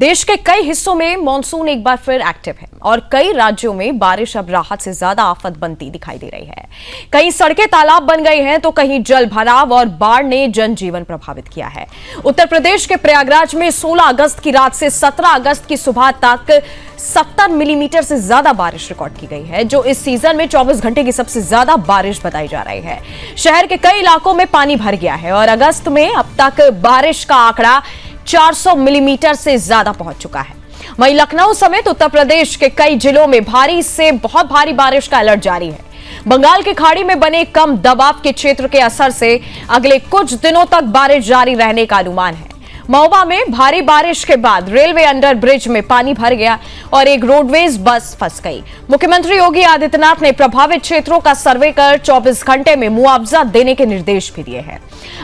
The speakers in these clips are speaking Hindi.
देश के कई हिस्सों में मॉनसून एक बार फिर एक्टिव है और कई राज्यों में बारिश अब राहत से ज्यादा आफत बनती दिखाई दे रही है। कहीं सड़कें तालाब बन गई हैं तो कहीं जल भराव और बाढ़ ने जनजीवन प्रभावित किया है। उत्तर प्रदेश के प्रयागराज में 16 अगस्त की रात से 17 अगस्त की सुबह तक 70 मिलीमीटर से ज्यादा बारिश रिकॉर्ड की गई है, जो इस सीजन में 24 घंटे की सबसे ज्यादा बारिश बताई जा रही है। शहर के कई इलाकों में पानी भर गया है और अगस्त में अब तक बारिश का आंकड़ा 400 मिलीमीटर से ज्यादा पहुंच चुका है। वहीं लखनऊ समेत उत्तर प्रदेश के कई जिलों में भारी से बहुत भारी बारिश का अलर्ट जारी है। बंगाल की खाड़ी में बने कम दबाव के क्षेत्र के असर से अगले कुछ दिनों तक बारिश जारी रहने का अनुमान है। महोबा में भारी बारिश के बाद रेलवे अंडर ब्रिज में पानी भर गया और एक रोडवेज बस फंस गई। मुख्यमंत्री योगी आदित्यनाथ ने प्रभावित क्षेत्रों का सर्वे कर 24 घंटे में मुआवजा देने के निर्देश भी दिए हैं।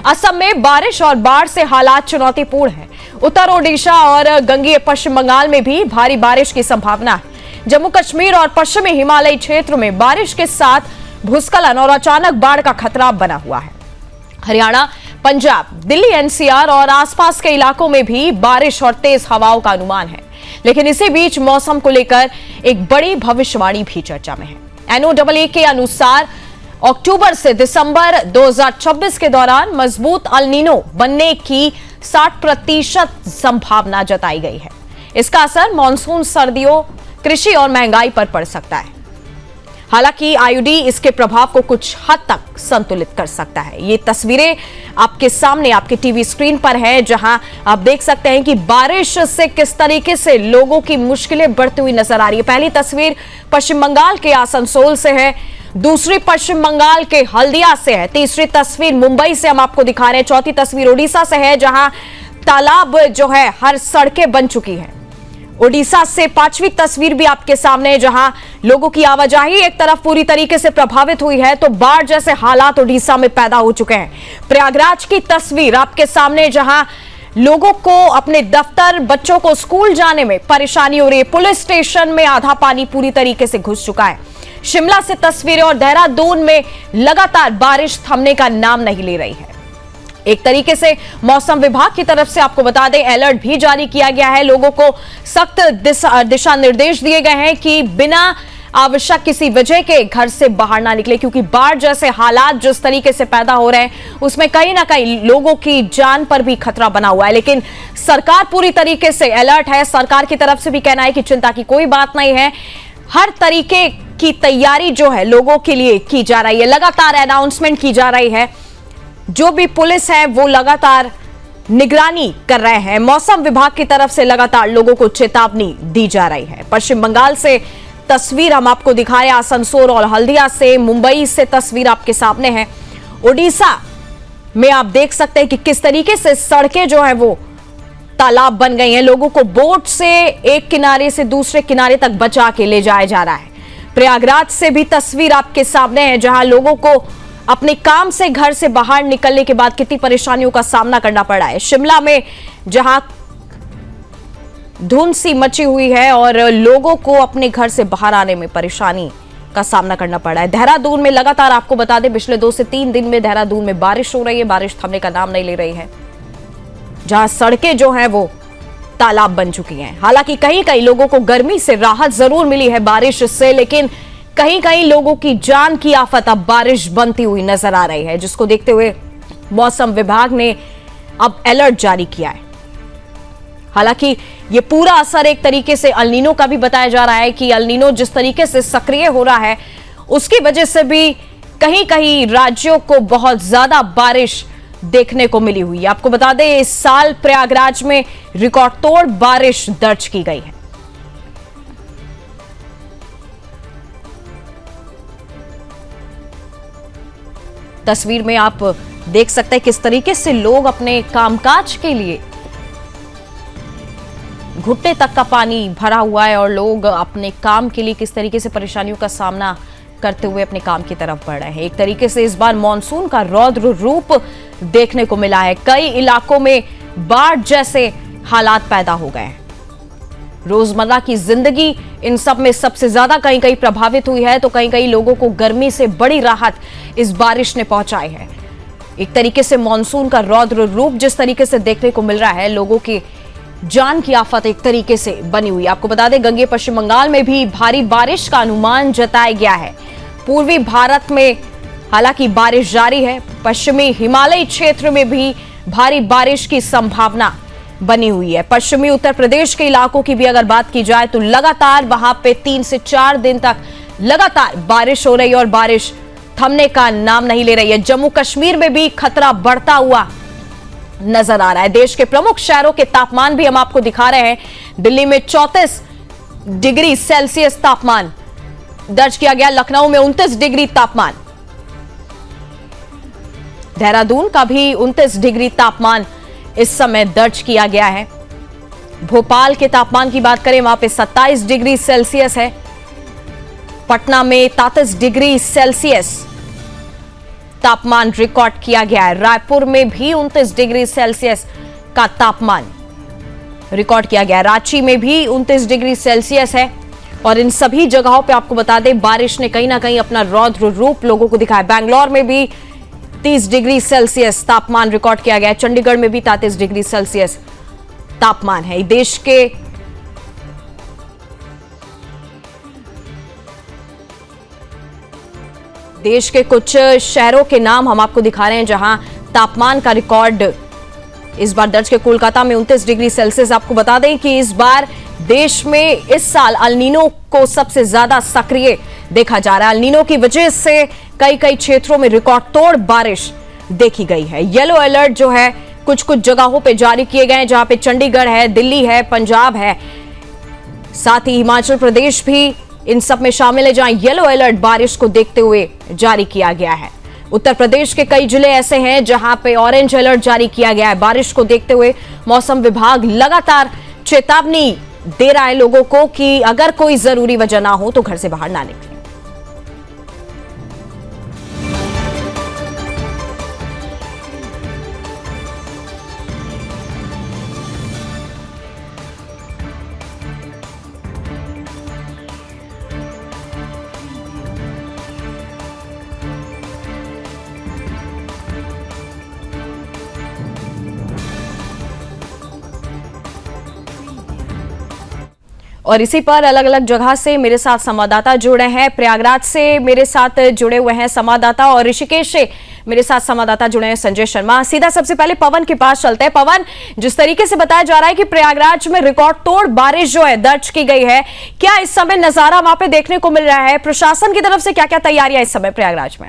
असम में बारिश और बाढ़ से हालात चुनौतीपूर्ण हैं। उत्तर ओडिशा और गंगीय पश्चिम बंगाल में भी भारी बारिश की संभावना है। जम्मू कश्मीर और पश्चिमी हिमालयी क्षेत्र में बारिश के साथ भूस्खलन और अचानक बाढ़ का खतरा बना हुआ है। हरियाणा, पंजाब, दिल्ली, एनसीआर और आसपास के इलाकों में भी बारिश और तेज हवाओं का अनुमान है। लेकिन इसी बीच मौसम को लेकर एक बड़ी भविष्यवाणी भी चर्चा में है। NOAA के अनुसार अक्टूबर से दिसंबर 2026 के दौरान मजबूत अल नीनो बनने की 60% संभावना जताई गई है। इसका असर मानसून, सर्दियों, कृषि और महंगाई पर पड़ सकता है। हालांकि आईयूडी इसके प्रभाव को कुछ हद तक संतुलित कर सकता है। ये तस्वीरें आपके सामने आपके टीवी स्क्रीन पर है, जहां आप देख सकते हैं कि बारिश से किस तरीके से लोगों की मुश्किलें बढ़ती हुई नजर आ रही है। पहली तस्वीर पश्चिम बंगाल के आसनसोल से है, दूसरी पश्चिम बंगाल के हल्दिया से है, तीसरी तस्वीर मुंबई से हम आपको दिखा रहे हैं, चौथी तस्वीर उड़ीसा से है, जहां तालाब जो है हर सड़कें बन चुकी है। ओडिशा से पांचवी तस्वीर भी आपके सामने है, जहां लोगों की आवाजाही एक तरफ पूरी तरीके से प्रभावित हुई है तो बाढ़ जैसे हालात ओडिशा में पैदा हो चुके हैं। प्रयागराज की तस्वीर आपके सामने, जहां लोगों को अपने दफ्तर, बच्चों को स्कूल जाने में परेशानी हो रही है। पुलिस स्टेशन में आधा पानी पूरी तरीके से घुस चुका है। शिमला से तस्वीरें और देहरादून में लगातार बारिश थमने का नाम नहीं ले रही है। एक तरीके से मौसम विभाग की तरफ से आपको बता दें, अलर्ट भी जारी किया गया है। लोगों को सख्त दिशा निर्देश दिए गए हैं कि बिना आवश्यक किसी वजह के घर से बाहर ना निकले, क्योंकि बाढ़ जैसे हालात जिस तरीके से पैदा हो रहे हैं उसमें कहीं ना कहीं लोगों की जान पर भी खतरा बना हुआ है। लेकिन सरकार पूरी तरीके से अलर्ट है। सरकार की तरफ से भी कहना है कि चिंता की कोई बात नहीं है। हर तरीके की तैयारी जो है लोगों के लिए की जा रही है। लगातार अनाउंसमेंट की जा रही है। जो भी पुलिस है वो लगातार निगरानी कर रहे हैं। मौसम विभाग की तरफ से लगातार लोगों को चेतावनी दी जा रही है। पश्चिम बंगाल से तस्वीर हम आपको दिखा रहे हैं, आसनसोल और हल्दिया से। मुंबई से तस्वीर आपके सामने है। ओडिशा में आप देख सकते हैं कि किस तरीके से सड़कें जो है वो तालाब बन गई हैं। लोगों को बोट से एक किनारे से दूसरे किनारे तक बचा के ले जाया जा रहा है। प्रयागराज से भी तस्वीर आपके सामने है, जहां लोगों को अपने काम से, घर से बाहर निकलने के बाद कितनी परेशानियों का सामना करना पड़ा है। शिमला में जहां धुंध सी मची हुई है और लोगों को अपने घर से बाहर आने में परेशानी का सामना करना पड़ा है। देहरादून में लगातार आपको बता दें, पिछले 2 से 3 दिन में देहरादून में बारिश हो रही है। बारिश थमने का नाम नहीं ले रही है, जहां सड़कें जो हैं वो तालाब बन चुकी हैं। हालांकि कहीं कहीं लोगों को गर्मी से राहत जरूर मिली है बारिश से, लेकिन कहीं कहीं लोगों की जान की आफत अब बारिश बनती हुई नजर आ रही है, जिसको देखते हुए मौसम विभाग ने अब अलर्ट जारी किया है। हालांकि ये पूरा असर एक तरीके से अल नीनो का भी बताया जा रहा है कि अल नीनो जिस तरीके से सक्रिय हो रहा है उसकी वजह से भी कहीं कहीं राज्यों को बहुत ज्यादा बारिश देखने को मिली हुई है। आपको बता दें, इस साल प्रयागराज में रिकॉर्ड तोड़ बारिश दर्ज की गई है। तस्वीर में आप देख सकते हैं किस तरीके से लोग अपने कामकाज के लिए, घुटने तक का पानी भरा हुआ है और लोग अपने काम के लिए किस तरीके से परेशानियों का सामना करते हुए अपने काम की तरफ बढ़ रहे हैं। एक तरीके से इस बार मानसून का रौद्र रूप देखने को मिला है। कई इलाकों में बाढ़ जैसे हालात पैदा हो गए हैं। रोजमर्रा की जिंदगी इन सब में सबसे ज्यादा कहीं कहीं प्रभावित हुई है, तो कहीं कहीं लोगों को गर्मी से बड़ी राहत इस बारिश ने पहुंचाई है। एक तरीके से मानसून का रौद्र रूप जिस तरीके से देखने को मिल रहा है, लोगों की जान की आफत एक तरीके से बनी हुई। आपको बता दें, गंगे पश्चिम बंगाल में भी भारी बारिश का अनुमान जताया गया है। पूर्वी भारत में हालांकि बारिश जारी है, पश्चिमी हिमालयी क्षेत्र में भी भारी बारिश की संभावना बनी हुई है। पश्चिमी उत्तर प्रदेश के इलाकों की भी अगर बात की जाए तो लगातार वहां पे 3 से 4 दिन तक लगातार बारिश हो रही है और बारिश थमने का नाम नहीं ले रही है। जम्मू कश्मीर में भी खतरा बढ़ता हुआ नजर आ रहा है। देश के प्रमुख शहरों के तापमान भी हम आपको दिखा रहे हैं। दिल्ली में 34 डिग्री सेल्सियस तापमान दर्ज किया गया, लखनऊ में 29 डिग्री तापमान, देहरादून का भी 29 डिग्री तापमान इस समय दर्ज किया गया है। भोपाल के तापमान की बात करें, वहां पे 27 डिग्री सेल्सियस है। पटना में 33 डिग्री सेल्सियस तापमान रिकॉर्ड किया गया है। रायपुर में भी 29 डिग्री सेल्सियस का तापमान रिकॉर्ड किया गया है। रांची में भी 29 डिग्री सेल्सियस है और इन सभी जगहों पे आपको बता दें, बारिश ने कहीं ना कहीं अपना रौद्र रूप लोगों को दिखाया। बैंगलोर में भी 30 डिग्री सेल्सियस तापमान रिकॉर्ड किया गया है। चंडीगढ़ में भी 33 डिग्री सेल्सियस तापमान है। देश के कुछ शहरों के नाम हम आपको दिखा रहे हैं जहां तापमान का रिकॉर्ड इस बार दर्ज किया। कोलकाता में 29 डिग्री सेल्सियस। आपको बता दें कि इस बार देश में इस साल अल नीनो को सबसे ज्यादा सक्रिय देखा जा रहा है। अल नीनो की वजह से कई क्षेत्रों में रिकॉर्ड तोड़ बारिश देखी गई है। येलो अलर्ट जो है कुछ जगहों पे जारी किए गए हैं, जहां पे चंडीगढ़ है, दिल्ली है, पंजाब है, साथ ही हिमाचल प्रदेश भी इन सब में शामिल है, जहां येलो अलर्ट बारिश को देखते हुए जारी किया गया है। उत्तर प्रदेश के कई जिले ऐसे हैं जहां पे ऑरेंज अलर्ट जारी किया गया है। बारिश को देखते हुए मौसम विभाग लगातार चेतावनी दे रहा है लोगों को कि अगर कोई जरूरी वजह ना हो तो घर से बाहर ना निकले। और इसी पर अलग अलग जगह से मेरे साथ संवाददाता जुड़े हैं। प्रयागराज से मेरे साथ जुड़े हुए हैं संवाददाता और ऋषिकेश से मेरे साथ संवाददाता जुड़े हैं संजय शर्मा। सीधा सबसे पहले पवन के पास चलते हैं। पवन, जिस तरीके से बताया जा रहा है कि प्रयागराज में रिकॉर्ड तोड़ बारिश जो है दर्ज की गई है, क्या इस समय नजारा वहां पे देखने को मिल रहा है? प्रशासन की तरफ से क्या क्या तैयारियां इस समय प्रयागराज में?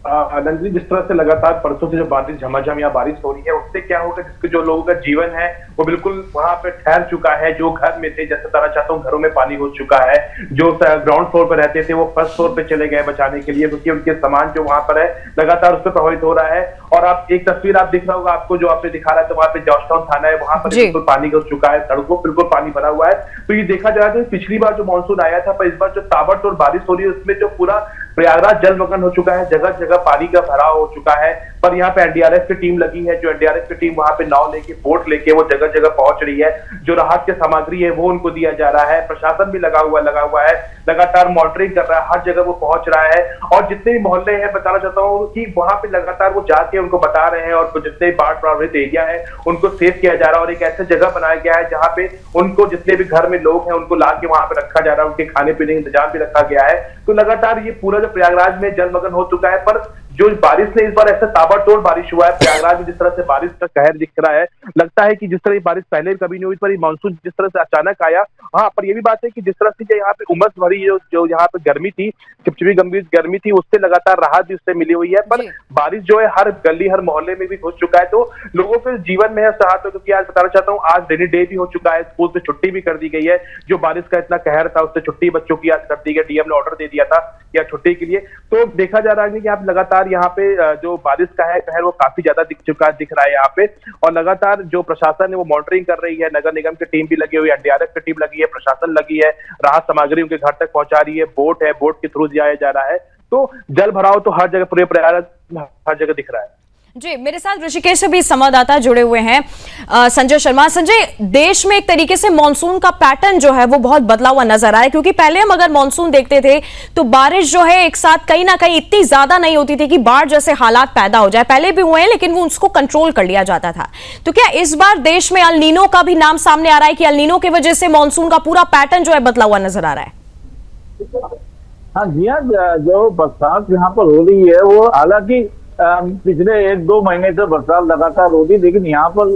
आनंद जी, जिस तरह से लगातार परसों से जो बारिश झमाझम या बारिश हो रही है, उससे क्या होगा, जिसके जो लोगों का जीवन है वो बिल्कुल वहां पे ठहर चुका है। जो घर में थे, जैसे बताना चाहता हूँ, घरों में पानी घुस चुका है। जो ग्राउंड फ्लोर पर रहते थे वो फर्स्ट फ्लोर पे चले गए बचाने के लिए, क्योंकि उनके सामान जो वहां पर है लगातार उस पर प्रभावित हो रहा है। और आप एक तस्वीर आप दिख रहा होगा आपको, जो आपने दिखा रहा है, तो वहां पे जॉर्जटाउन थाना है, वहां पर बिल्कुल पानी घुस चुका है, सड़कों बिल्कुल पानी भरा हुआ है। तो ये देखा जा रहा है, पिछली बार जो मानसून आया था, पर इस बार जो ताबड़तोड़ बारिश हो रही है उसमें जो पूरा प्रयागराज जलमग्न हो चुका है, जगह जगह पानी का भराव हो चुका है। पर यहाँ पे एनडीआरएफ की टीम लगी है। जो एनडीआरएफ की टीम वहां पे नाव लेके, बोट लेके वो जगह जगह पहुंच रही है। जो राहत की सामग्री है वो उनको दिया जा रहा है। प्रशासन भी लगा हुआ है, लगातार मॉनिटरिंग कर रहा है, हर जगह वो पहुंच रहा है। और जितने भी मोहल्ले हैं, बताना चाहता हूँ कि वहां पे लगातार वो जाके उनको बता रहे हैं, और जितने बाढ़ प्रभावित एरिया है उनको सेव किया जा रहा है। और एक ऐसे जगह बनाया गया है जहाँ पे उनको, जितने भी घर में लोग हैं, उनको ला के वहां पे रखा जा रहा है। उनके खाने पीने का इंतजाम भी रखा गया है। तो लगातार ये पूरा जो प्रयागराज में जलमग्न हो चुका है। पर जो बारिश ने, इस बार ऐसा ताबड़तोड़ बारिश हुआ है प्रयागराज में, जिस तरह से बारिश का कहर दिख रहा है, लगता है कि जिस तरह बारिश पहले कभी नहीं हुई, पर मानसून जिस तरह से अचानक आया। हाँ, पर ये भी बात है कि जिस तरह से यहाँ पे उमस भरी जो यहाँ पे गर्मी थी, चिपचिपी गंभीर गर्मी थी, उससे लगातार राहत भी उससे मिली हुई है। पर बारिश जो है हर गली हर मोहल्ले में भी घुस चुका है, तो लोगों के जीवन में है राहत। क्योंकि आज बताना चाहता हूँ, आज रेनी डे भी हो चुका है, स्कूल से छुट्टी भी कर दी गई है। जो बारिश का इतना कहर था उससे छुट्टी बच्चों की आज कर दी गई, डीएम ने ऑर्डर दे दिया था या छुट्टी के लिए। तो देखा जा रहा है कि आप लगातार यहाँ पे जो बारिश का है कहर वो काफी ज्यादा दिख रहा है यहाँ पे। और लगातार जो प्रशासन है वो मॉनिटरिंग कर रही है। नगर निगम की टीम भी लगी हुई है, एनडीआरएफ की टीम लगी है, प्रशासन लगी है, राहत सामग्री उनके घर तक पहुंचा रही है, बोट है, बोट के थ्रू जाया जा रहा है। तो जल भराव तो हर जगह, पूरे प्रयागराज हर जगह दिख रहा है। जी, मेरे साथ ऋषिकेश से भी संवाददाता जुड़े हुए हैं संजय शर्मा। संजय, देश में एक तरीके से मॉनसून का पैटर्न जो है वो बहुत बदला हुआ नजर आ रहा है, क्योंकि पहले हम अगर मॉनसून देखते थे तो बारिश जो है एक साथ कहीं ना कहीं इतनी ज्यादा नहीं होती थी कि बाढ़ जैसे हालात पैदा हो जाए। पहले भी हुए हैं लेकिन वो उसको कंट्रोल कर लिया जाता था। तो क्या इस बार देश में अल नीनो का भी नाम सामने आ रहा है कि अल नीनो की वजह से मॉनसून का पूरा पैटर्न जो है बदला हुआ नजर आ रहा है? हाँ जी हाँ, जो बरसात यहाँ पर हो रही है वो हालांकि पिछले 1-2 महीने से बरसात लगातार होती, लेकिन यहाँ पर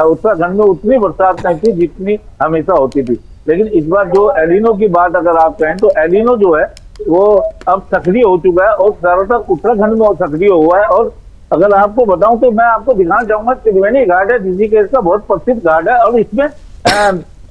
उत्तराखंड में उतनी बरसात नहीं थी जितनी हमेशा होती थी। लेकिन इस बार जो एलिनो की बात अगर आप कहें तो एलिनो जो है वो अब सक्रिय हो चुका है और ज्यादातर उत्तराखंड में सक्रिय हुआ है। और अगर आपको बताऊं तो मैं आपको दिखाना चाहूंगा, त्रिवेणी घाट है ऋषिकेश का बहुत प्रसिद्ध घाट है और इसमें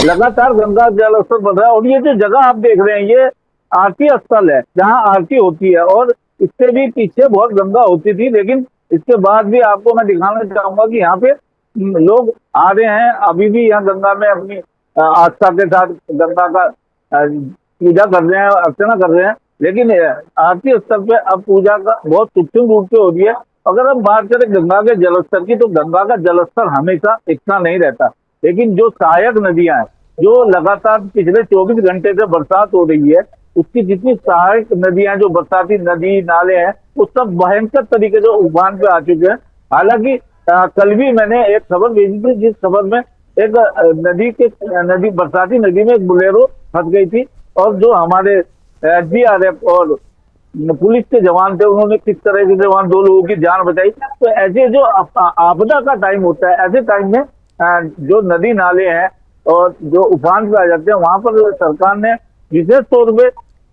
लगातार गंगा जल स्तर बढ़ रहा है। और ये जो जगह आप देख रहे हैं ये आरती स्थल है जहाँ आरती होती है, और इससे भी पीछे बहुत गंगा होती थी। लेकिन इसके बाद भी आपको मैं दिखाना चाहूंगा कि यहाँ पे लोग आ रहे हैं, अभी भी यहाँ गंगा में अपनी आस्था के साथ गंगा का पूजा कर रहे हैं, अर्चना कर रहे हैं। लेकिन आरती स्थल पे अब पूजा का बहुत सूक्ष्म रूप से हो रही है। अगर हम बात करें गंगा के जलस्तर की तो गंगा का जलस्तर हमेशा इतना नहीं रहता, लेकिन जो सहायक नदियां हैं जो लगातार पिछले 24 घंटे से बरसात हो रही है उसकी जितनी सहायक नदियां जो बरसाती नदी नाले हैं वो सब भयंकर तरीके से उफान पे आ चुके हैं। हालांकि कल भी मैंने एक खबर भेजी थी जिस खबर में एक नदी बरसाती नदी में एक बोलेरो फंस गई थी और जो हमारे SDRF और पुलिस के जवान थे उन्होंने किस तरह के जवान 2 लोगों की जान बचाई। तो ऐसे जो आपदा का टाइम होता है ऐसे टाइम में जो नदी नाले हैं और जो उफान पे आ जाते हैं वहां पर सरकार ने विशेष तौर पे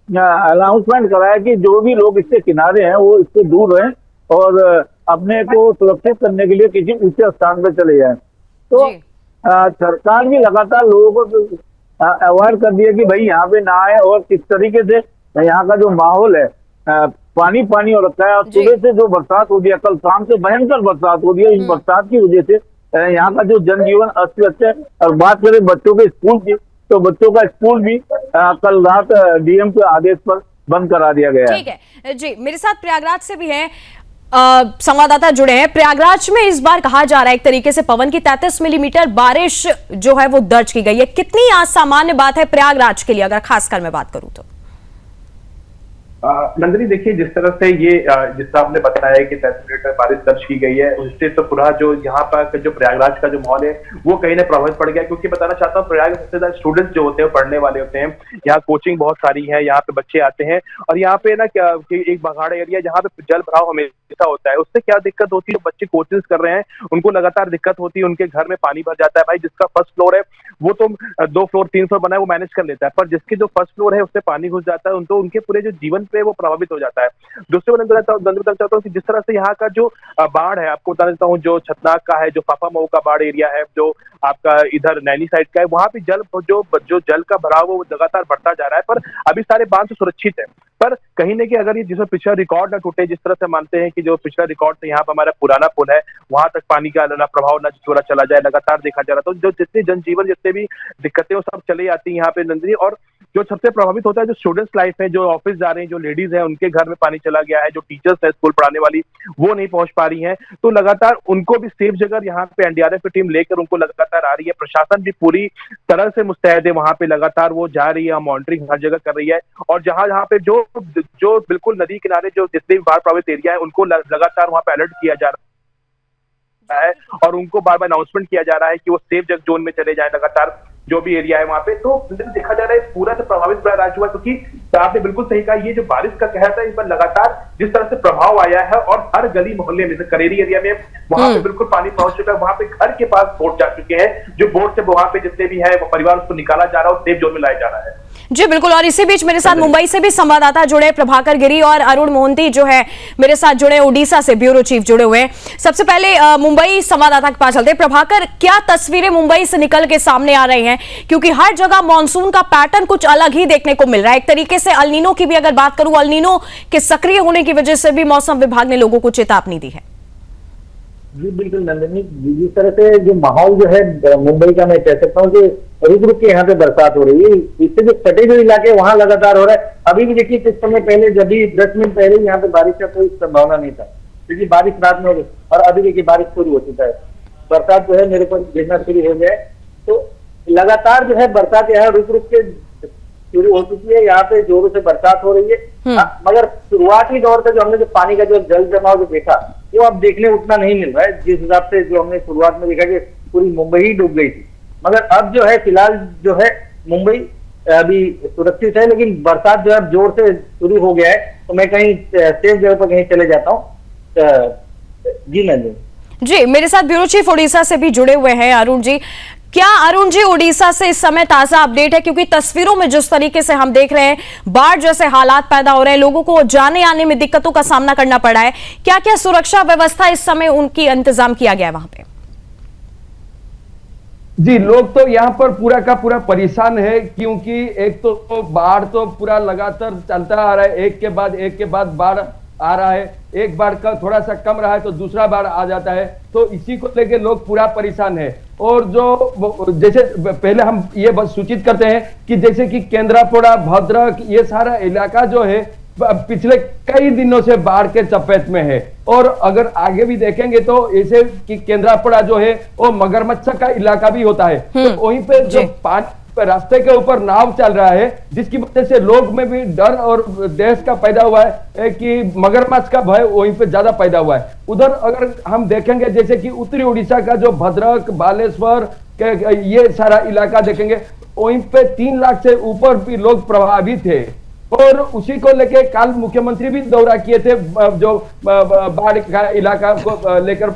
अनाउंसमेंट कराया कि जो भी लोग इसके किनारे हैं वो इससे दूर रहें और अपने को सुरक्षित करने के लिए किसी ऊंचे स्थान पर चले जाएं। तो सरकार भी लगातार लोगों को अवॉइड कर दिया कि भाई यहाँ पे ना आए, और किस तरीके से यहाँ का जो माहौल है पानी पानी हो रखा है। और सुबह से जो बरसात हो रही है, कल शाम से भयंकर बरसात हो रही है, इस बरसात की वजह से यहाँ का जो जनजीवन अस्त व्यस्त है। और बात करें बच्चों के स्कूल की तो बच्चों का स्कूल भी कल रात DM के आदेश पर बंद करा दिया गया है। ठीक है जी, मेरे साथ प्रयागराज से भी हैं संवाददाता जुड़े हैं। प्रयागराज में इस बार कहा जा रहा है एक तरीके से पवन की 33 मिलीमीटर बारिश जो है वो दर्ज की गई है। कितनी असामान्य बात है प्रयागराज के लिए अगर खासकर मैं बात करूं तो? नंदिनी देखिए, जिस तरह से ये जिस तरह आपने बताया कि 33 मिलीमीटर बारिश दर्ज की गई है उससे तो पूरा जो यहाँ पर जो प्रयागराज का जो माहौल है वो कहीं ना प्रभावित पड़ गया। क्योंकि बताना चाहता हूँ प्रयाग में सबसे ज्यादा स्टूडेंट्स जो होते हैं पढ़ने वाले होते हैं, यहाँ कोचिंग बहुत सारी है, यहाँ पे बच्चे आते हैं और यहाँ पे ना क्या एक बघाड़ा एरिया जहाँ पे जल भराव हमेशा होता है। उससे क्या दिक्कत होती है, बच्चे कोचिंग कर रहे हैं उनको लगातार दिक्कत होती है, उनके घर में पानी भर जाता है। भाई जिसका फर्स्ट फ्लोर है वो तो 2 फ्लोर 3 फ्लोर बना है वो मैनेज कर लेता है, पर जिसके जो फर्स्ट फ्लोर है उससे पानी घुस जाता है तो उनके पूरे जो जीवन पे वो प्रभावित हो जाता है। दूसरे मैं बताना चाहता हूँ कि जिस तरह से यहाँ का जो बाढ़ है, आपको बता देता हूँ, जो छतनाग का है, जो फाफामऊ का बाढ़ एरिया है, जो आपका इधर नैनी साइड का है, वहां पे जो जल का भराव वो लगातार बढ़ता जा रहा है। पर अभी सारे बांध सुरक्षित है, पर कहीं ना कहीं अगर ये जिसमें पिछला रिकॉर्ड ना टूटे, जिस तरह से मानते हैं कि जो पिछला रिकॉर्ड से यहाँ पर हमारा पुराना पुल है वहां तक पानी का ना प्रभाव ना थोड़ा चला जाए, लगातार देखा जा रहा, तो जो जितने जनजीवन जितने भी दिक्कतें वो सब चली आती है यहाँ पे नंदिनी। और जो सबसे प्रभावित होता है जो स्टूडेंट्स लाइफ है, जो ऑफिस जा रहे हैं, जो लेडीज है उनके घर में पानी चला गया है, जो टीचर्स है स्कूल पढ़ाने वाली वो नहीं पहुंच पा रही हैं, तो लगातार उनको भी सेफ जगह यहाँ पे NDRF की टीम लेकर उनको लगातार आ रही है। प्रशासन भी पूरी तरह से मुस्तैद है, वहां पे लगातार वो जा रही है, मॉनिटरिंग हर जगह कर रही है। और जहां पे जो बिल्कुल नदी किनारे जो जितने भी बाढ़ प्रभावित एरिया है उनको लगातार वहां पे अलर्ट किया जा रहा है और उनको बार बार अनाउंसमेंट किया जा रहा है कि वो सेफ जगह जोन में चले जाए लगातार जो भी एरिया है वहां पे। तो देखा जा रहा है पूरा से प्रभावित प्रयागराज हुआ, क्योंकि आपने बिल्कुल सही कहा, ये जो बारिश का कहर था इस पर लगातार जिस तरह से प्रभाव आया है और हर गली मोहल्ले में, करेरी एरिया में वहां पे बिल्कुल पानी पहुंच चुका है, वहां पे घर के पास बोट जा चुके हैं, जो बोट से वहां पे जितने भी है वो परिवार उसको निकाला जा रहा है और सेफ जोन में लाया जा रहा है। जी बिल्कुल, और इसी बीच मेरे साथ मुंबई से भी संवाददाता जुड़े, प्रभाकर गिरी और अरुण मोहंती जो है मेरे साथ जुड़े, उड़ीसा से ब्यूरो चीफ जुड़े हुए हैं। सबसे पहले मुंबई संवाददाता के पास चलते हैं। प्रभाकर, क्या तस्वीरें मुंबई से निकल के सामने आ रही हैं, क्योंकि हर जगह मॉनसून का पैटर्न कुछ अलग ही देखने को मिल रहा है। एक तरीके से अल नीनो की भी अगर बात करूं, अल नीनो के सक्रिय होने की वजह से भी मौसम विभाग ने लोगों को चेतावनी दी है। जी बिल्कुल नंदिनी, जिस तरह से जो माहौल जो है मुंबई का, मैं कह सकता हूँ कि रुक रुक के यहाँ पे बरसात हो रही है, इससे जो सटे जो इलाके वहां लगातार हो रहा है। अभी भी देखिए कुछ समय पहले जब भी 10 मिनट पहले यहाँ पे बारिश का कोई संभावना नहीं था, क्योंकि बारिश रात में हो गई और अभी देखिए बारिश शुरू हो चुका है, बरसात जो है मेरे को गिरना शुरू हो गया है। तो लगातार जो है बरसात यहाँ रुक रुक के शुरू हो चुकी है, यहाँ पे जोरों से बरसात हो रही है। मगर शुरुआती दौर से जो हमने जो पानी का जो जल जमाव जो देखा, वो अब देखने उतना नहीं मिल रहा है जिस हिसाब से जो हमने शुरुआत में देखा कि पूरी मुंबई ही डूब गई थी। मगर अब जो है फिलहाल जो है मुंबई अभी सुरक्षित है, लेकिन बरसात जो है जोर से शुरू हो गया है। तो मैं कहीं सेफ जगह पर कहीं चले जाता हूँ। जी नंदन जी, मेरे साथ ब्यूरो चीफ उड़ीसा से भी जुड़े हुए हैं अरुण जी। क्या अरुण जी उड़ीसा से इस समय ताजा अपडेट है, क्योंकि तस्वीरों में जिस तरीके से हम देख रहे हैं बाढ़ जैसे हालात पैदा हो रहे हैं, लोगों को जाने आने में दिक्कतों का सामना करना पड़ा है, क्या क्या सुरक्षा व्यवस्था इस समय उनकी इंतजाम किया गया है वहां पे? जी, लोग तो यहाँ पर पूरा का पूरा परेशान है, क्योंकि एक तो बाढ़ तो पूरा लगातार चलता आ रहा है, एक के बाद बाढ़ आ रहा है। एक बाढ़ का थोड़ा सा कम रहा है तो दूसरा बाढ़ आ जाता है, तो इसी को लेके लोग पूरा परेशान है। और जो जैसे पहले हम ये बस सूचित करते हैं कि जैसे कि केंद्रापड़ा, भद्रक, ये सारा इलाका जो है पिछले कई दिनों से बाढ़ के चपेट में है। और अगर आगे भी देखेंगे तो ऐसे कि केंद्रापड़ा जो है वो मगरमच्छ का इलाका भी होता है, तो वहीं पे जो पानी रास्ते के ऊपर नाव चल रहा है, जिसकी वजह से लोग में भी डर और देश का पैदा हुआ है कि मगरमच्छ का भय वहीं पे ज्यादा पैदा हुआ है। उधर अगर हम देखेंगे जैसे कि उत्तरी उड़ीसा का जो भद्रक, बालेश्वर ये सारा इलाका देखेंगे, वहीं पे 3 लाख से ऊपर भी लोग प्रभावित थे। और उसी को लेके कल मुख्यमंत्री भी दौरा किए थे, जो बाढ़ का इलाका को लेकर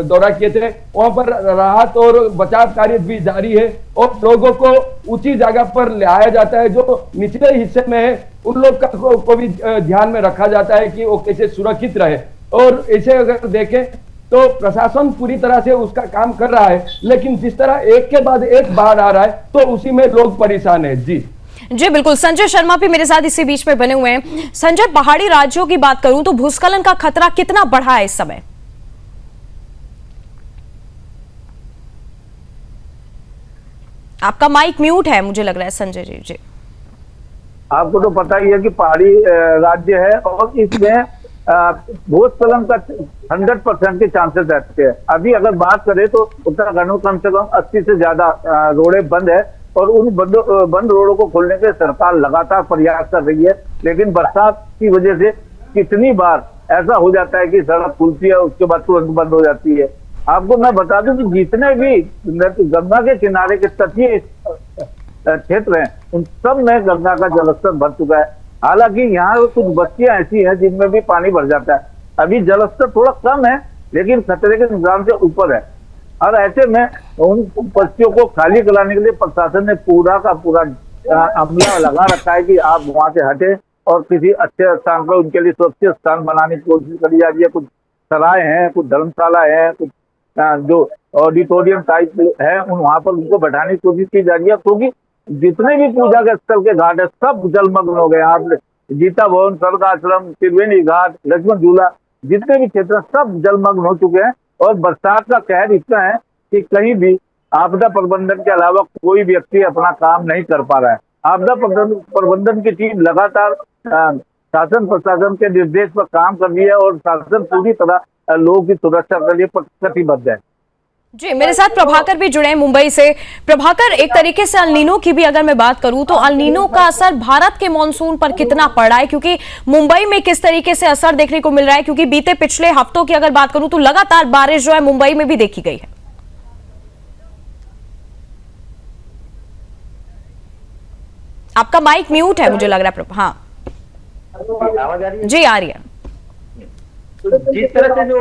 दौरा किए थे। वहां पर राहत और बचाव कार्य भी जारी है और लोगों को ऊंची जगह पर ले आया जाता है, जो निचले हिस्से में है उन लोग को भी ध्यान में रखा जाता है कि वो कैसे सुरक्षित रहे। और ऐसे अगर देखें तो प्रशासन पूरी तरह से उसका काम कर रहा है, लेकिन जिस तरह एक के बाद एक बाढ़ आ रहा है तो उसी में लोग परेशान है। जी जी बिल्कुल, संजय शर्मा भी मेरे साथ इसी बीच में बने हुए हैं। संजय, पहाड़ी राज्यों की बात करूं तो भूस्खलन का खतरा कितना बढ़ा है इस समय? आपका माइक म्यूट है मुझे लग रहा है संजय जी। जी, आपको तो पता ही है कि पहाड़ी राज्य है और इसमें भूस्खलन का 100% के चांसेस रहते हैं। अभी अगर बात करें तो उत्तराखंड में कम से कम 80 से ज्यादा रोडें बंद है और उन बंद रोडों को खोलने के सरकार लगातार प्रयास कर रही है, लेकिन बरसात की वजह से कितनी बार ऐसा हो जाता है कि सड़क खुलती है उसके बाद तुरंत बंद हो जाती है। आपको मैं बता दूं कि जितने भी गंगा के किनारे के तटीय क्षेत्र हैं उन सब में गंगा का जलस्तर बढ़ चुका है। हालांकि यहाँ कुछ बस्तियां ऐसी हैं जिनमें भी पानी भर जाता है। अभी जलस्तर थोड़ा कम है लेकिन खतरे के निशान से ऊपर है और ऐसे में उन बस्तियों को खाली कराने के लिए प्रशासन ने पूरा का पूरा अमला लगा रखा है कि आप वहां से हटे और किसी अच्छे स्थान पर उनके लिए सुरक्षित स्थान बनाने की कोशिश करी जा रही है। कुछ सराय हैं, कुछ धर्मशाला है, कुछ जो ऑडिटोरियम टाइप है उन वहां पर उनको बैठाने की कोशिश की जा रही है, क्योंकि जितने भी पूजा के स्थल के घाट है सब जलमग्न हो गए। आप गीता भवन, स्वर्ग आश्रम, त्रिवेणी घाट, लक्ष्मण झूला, जितने भी क्षेत्र सब जलमग्न हो चुके हैं। और बरसात का कहर इतना है कि कहीं भी आपदा प्रबंधन के अलावा कोई व्यक्ति अपना काम नहीं कर पा रहा है। आपदा प्रबंधन की टीम लगातार शासन प्रशासन के निर्देश पर काम कर रही है और शासन पूरी तरह लोगों की सुरक्षा के लिए प्रतिबद्ध है। जी, मेरे साथ प्रभाकर भी जुड़े हैं मुंबई से। प्रभाकर, एक तरीके से अल-नीनो की भी अगर मैं बात करूं तो अल-नीनो का असर भारत के मॉनसून पर कितना पड़ा है, क्योंकि मुंबई में किस तरीके से असर देखने को मिल रहा है, क्योंकि बीते पिछले हफ्तों की अगर बात करूं तो लगातार बारिश जो है मुंबई में भी देखी गई है। आपका माइक म्यूट है मुझे लग रहा है। हाँ आवाज आ रही है? जी आ रही है। तो जिस तरह से जो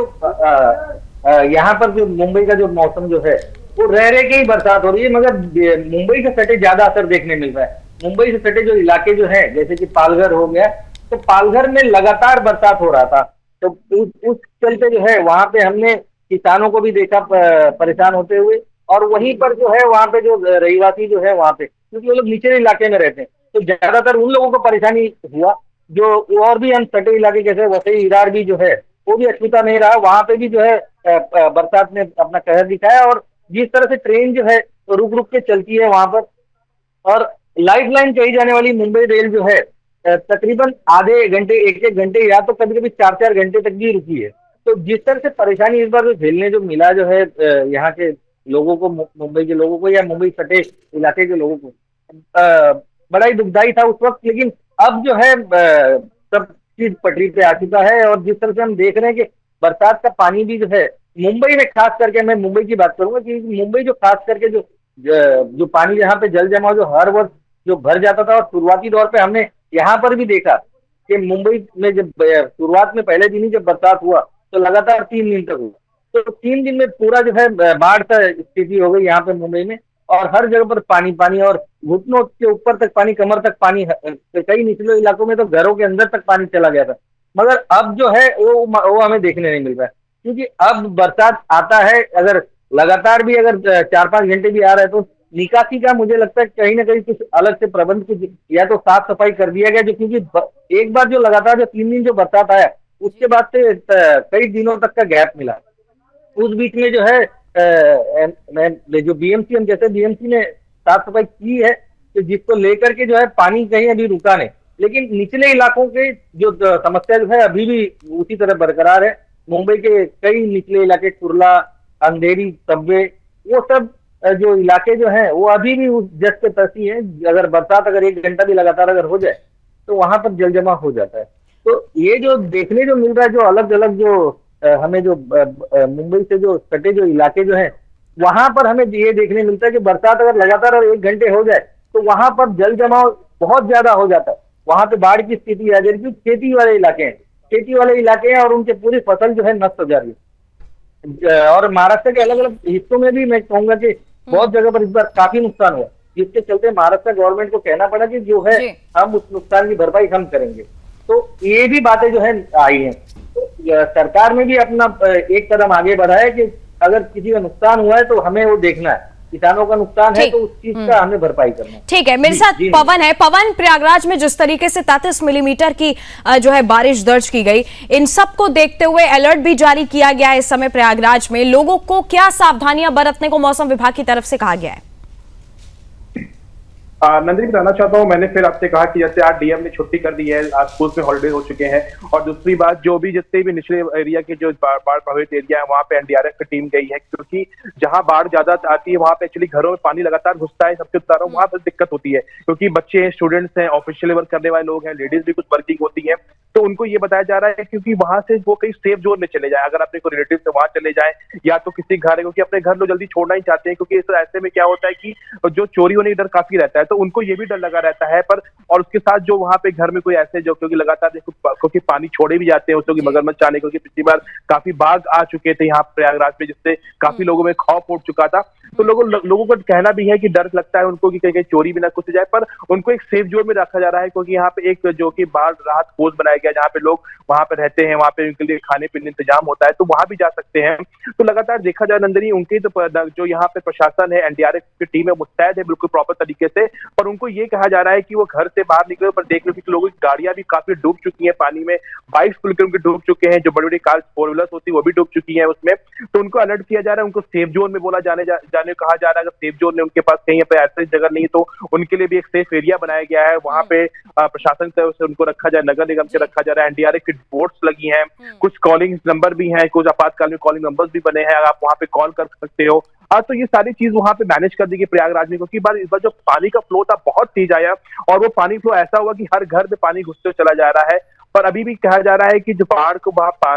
यहाँ पर जो मुंबई का जो मौसम जो है वो रह रहे के ही बरसात हो रही है, मगर मुंबई से सटे ज्यादा असर देखने मिल रहा है। मुंबई से सटे जो इलाके जो है जैसे कि पालघर हो गया, तो पालघर में लगातार बरसात हो रहा था, तो उस चलते जो है वहां पे हमने किसानों को भी देखा परेशान होते हुए। और वहीं पर जो है वहां पे जो रहीवासी जो है वहां पे, क्योंकि वो लोग निचले इलाके में रहते हैं, तो ज्यादातर उन लोगों को परेशानी हुआ। जो और भी हम सटे इलाके जैसे वसई विरार भी जो है वो भी अछूता नहीं रहा, वहां पे भी जो है बरसात ने अपना कहर दिखाया। और जिस तरह से ट्रेन जो है रुक रुक के चलती है वहां पर, और लाइफ लाइन कही जाने वाली मुंबई रेल जो है तकरीबन आधे घंटे, 1-1 घंटे या तो कभी कभी 4-4 घंटे तक भी रुकी है। तो जिस तरह से परेशानी इस बार जो झेलने जो मिला जो है यहाँ के लोगों को, मुंबई के लोगों को या मुंबई सटे इलाके के लोगों को, बड़ा ही दुखदायी था उस वक्त। लेकिन अब जो है सब चीज पटरी पे आ चुका है। और जिस तरह से हम देख रहे हैं कि बरसात का पानी भी जो है मुंबई में, खास करके मैं मुंबई की बात करूंगा कि मुंबई जो खास करके जो पानी यहाँ पे जल जमाव जो हर वर्ष जो भर जाता था, और शुरुआती दौर पे हमने यहाँ पर भी देखा कि मुंबई में जब शुरुआत में पहले दिन ही जब बरसात हुआ तो लगातार 3 दिन तक हुआ, तो 3 दिन में पूरा जो है बाढ़ सा स्थिति हो गई यहाँ पे मुंबई में। और हर जगह पर पानी पानी, और घुटनों के ऊपर तक पानी, कमर तक पानी, कई निचले इलाकों में तो घरों के अंदर तक पानी चला गया था। मगर अब जो है वो हमें देखने नहीं मिल रहा है, क्योंकि अब बरसात आता है, अगर लगातार भी अगर 4-5 घंटे भी आ रहा है तो निकासी का मुझे लगता है कहीं ना कहीं कुछ अलग से प्रबंध, कुछ या तो साफ सफाई कर दिया गया, जो क्योंकि एक बार जो लगातार जो 3 दिन जो बरसात आया उसके बाद से कई दिनों तक का गैप मिला। उस बीच में जो है जो बीएमसी, हम जैसे बीएमसी ने साफ सफाई की है, तो जिसको लेकर के जो है पानी कहीं अभी रुका नहीं, लेकिन निचले इलाकों के जो समस्या जो है अभी भी उसी तरह बरकरार है। मुंबई के कई निचले इलाके, कुर्ला, अंधेरी, सबवे, वो सब जो इलाके जो हैं वो अभी भी उस जस पे तसी हैं। अगर बरसात अगर 1 घंटा भी लगातार अगर हो जाए तो वहां पर जल जमा हो जाता है। तो ये जो देखने जो मिल रहा है, जो अलग अलग जो हमें जो मुंबई से जो सटे जो इलाके जो हैं वहां पर हमें ये देखने मिलता है कि बरसात अगर लगातार और 1 घंटे हो जाए तो वहां पर जल जमाव बहुत ज्यादा हो जाता है, वहां पे बाढ़ की स्थिति आ जाएगी। क्योंकि खेती वाले इलाके हैं और उनकी पूरी फसल जो है नष्ट हो जा रही है। और महाराष्ट्र के अलग अलग हिस्सों में भी मैं कहूंगा कि बहुत जगह पर इस बार काफी नुकसान हुआ, जिसके चलते महाराष्ट्र गवर्नमेंट को कहना पड़ा कि जो है हम उस नुकसान की भरपाई हम करेंगे। तो ये भी बातें जो है आई हैं, तो सरकार ने भी अपना एक कदम आगे बढ़ा है कि अगर किसी का नुकसान हुआ है तो हमें वो देखना है, किसानों का नुकसान है तो उस चीज का हमें भरपाई करना है। ठीक है, मेरे साथ पवन है। पवन, प्रयागराज में जिस तरीके से 33 मिलीमीटर की जो है बारिश दर्ज की गई, इन सब को देखते हुए अलर्ट भी जारी किया गया है इस समय प्रयागराज में। लोगों को क्या सावधानियां बरतने को मौसम विभाग की तरफ से कहा गया है? नंदिनी, बताना चाहता हूँ, मैंने फिर आपसे कहा कि जैसे आज डीएम ने छुट्टी कर दी है, आज स्कूल में हॉलिडे हो चुके हैं। और दूसरी बात, जो भी जितने भी निचले एरिया के जो बाढ़ प्रभावित एरिया है वहाँ पे एनडीआरएफ की टीम गई है, क्योंकि जहाँ बाढ़ ज्यादा आती है वहाँ पे एक्चुअली घरों में पानी लगातार घुसता है। सबसे बता रहा हूँ, वहाँ पर दिक्कत होती है, क्योंकि बच्चे हैं, स्टूडेंट्स हैं, ऑफिशियल वर्क करने वाले लोग हैं, लेडीज भी कुछ वर्किंग होती है। तो उनको ये बताया जा रहा है क्योंकि वहां से वो कहीं सेफ जोन में चले जाए, अगर अपने को रिलेटिव से वहां चले जाए या तो किसी घर है, क्योंकि अपने घर लोग जल्दी छोड़ना ही चाहते हैं। क्योंकि ऐसे में क्या होता है कि जो चोरी होने का डर काफी रहता है, तो उनको ये भी डर लगा रहता है। पर और उसके साथ जो वहां पे घर में कोई ऐसे जो, क्योंकि लगातार देखो, क्योंकि पानी छोड़े भी जाते हैं उसको की मगरमच्छ आने, क्योंकि पिछली बार काफी बाघ आ चुके थे यहाँ प्रयागराज में, जिससे काफी लोगों में खौफ उठ चुका था। तो लोगों को कहना भी है कि डर लगता है उनको कि कहीं चोरी भी ना कुछ जाए, पर उनको एक सेफ जोन में रखा जा रहा है। क्योंकि यहाँ पे एक जो कि बाढ़ राहत कोष बनाया गया, जहाँ पे लोग वहां पे रहते हैं, वहां पे उनके लिए खाने पीने इंतजाम होता है, तो वहां भी जा सकते हैं। तो लगातार देखा जाए नंदिनी, उनकी तो जो यहाँ पे प्रशासन है, एनडीआरएफ की टीम है, मुस्तैद है बिल्कुल प्रॉपर तरीके से। पर उनको ये कहा जा रहा है कि वो घर से बाहर निकले, पर देख लो कि लोगों की गाड़ियां भी काफी डूब चुकी हैं पानी में, बाइक्स बिल्कुल उनके डूब चुके हैं, जो बड़ी बड़ी कार 4 व्हीलर्स होती है वो भी डूब चुकी है उसमें। तो उनको अलर्ट किया जा रहा है, उनको सेफ जोन में बोला जाने कहा जा रहा है। अगर सेफ जोन में उनके पास कहीं पे ऐसी जगह नहीं तो उनके लिए भी एक सेफ एरिया बनाया गया है, वहां पे प्रशासन की तरफ से उनको रखा जाए, नगर निगम से रखा जा रहा है। एनडीआरएफ की बोट्स लगी हैं, कुछ कॉलिंग नंबर भी हैं, कुछ आपातकाल में कॉलिंग नंबर्स भी बने हैं, आप वहां पे कॉल कर सकते हो। तो ये सारी चीज वहां पे मैनेज कर दी गई प्रयागराज में, क्योंकि इस बार जो पानी का फ्लो था बहुत तेज आया, और वो पानी फ्लो ऐसा हुआ कि हर घर में पानी घुसते चला जा रहा है। पर अभी भी कहा जा रहा है कि जो पहाड़ को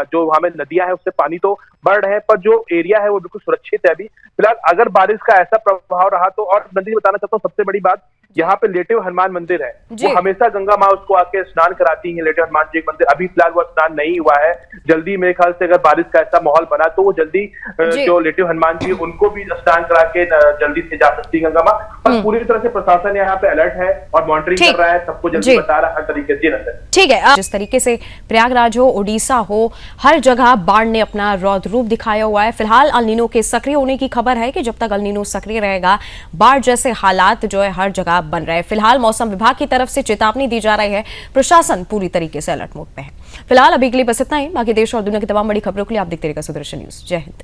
जो हमें नदियां है उससे पानी तो बढ़ रहे हैं, पर जो एरिया है वो बिल्कुल सुरक्षित है अभी फिलहाल। अगर बारिश का ऐसा प्रभाव रहा तो, और नदी बताना चाहता हूँ सबसे बड़ी बात, यहाँ पे लेटे हनुमान मंदिर है, वो हमेशा गंगा माँ उसको आके स्नान कराती है। लेटे हनुमान जी मंदिर अभी फिलहाल वो स्नान नहीं हुआ है, जल्दी मेरे ख्याल से अगर बारिश का ऐसा माहौल बना तो वो जल्दी जो लेटे हनुमान जी उनको भी स्नान करा के जल्दी से जा सकती है गंगा माँ। पर पूरी तरह से प्रशासन यहाँ पे अलर्ट है और मॉनिटरिंग कर रहा है, सबको जल्दी बता रहा है हर तरीके से। ठीक है, जिस तरीके से प्रयागराज हो, उड़ीसा हो, हर जगह बाढ़ ने अपना रौद्र रूप दिखाया हुआ है। फिलहाल अल नीनो के सक्रिय होने की खबर है कि जब तक अल नीनो सक्रिय रहेगा बाढ़ जैसे हालात जो है हर जगह बन रहे हैं। फिलहाल मौसम विभाग की तरफ से चेतावनी दी जा रही है, प्रशासन पूरी तरीके से अलर्ट मोड पे है। फिलहाल अभी के लिए बस इतना ही। बाकी देश और दुनिया की तमाम बड़ी खबरों के लिए आप देखते रहिएगा सुदर्शन न्यूज। जय हिंद।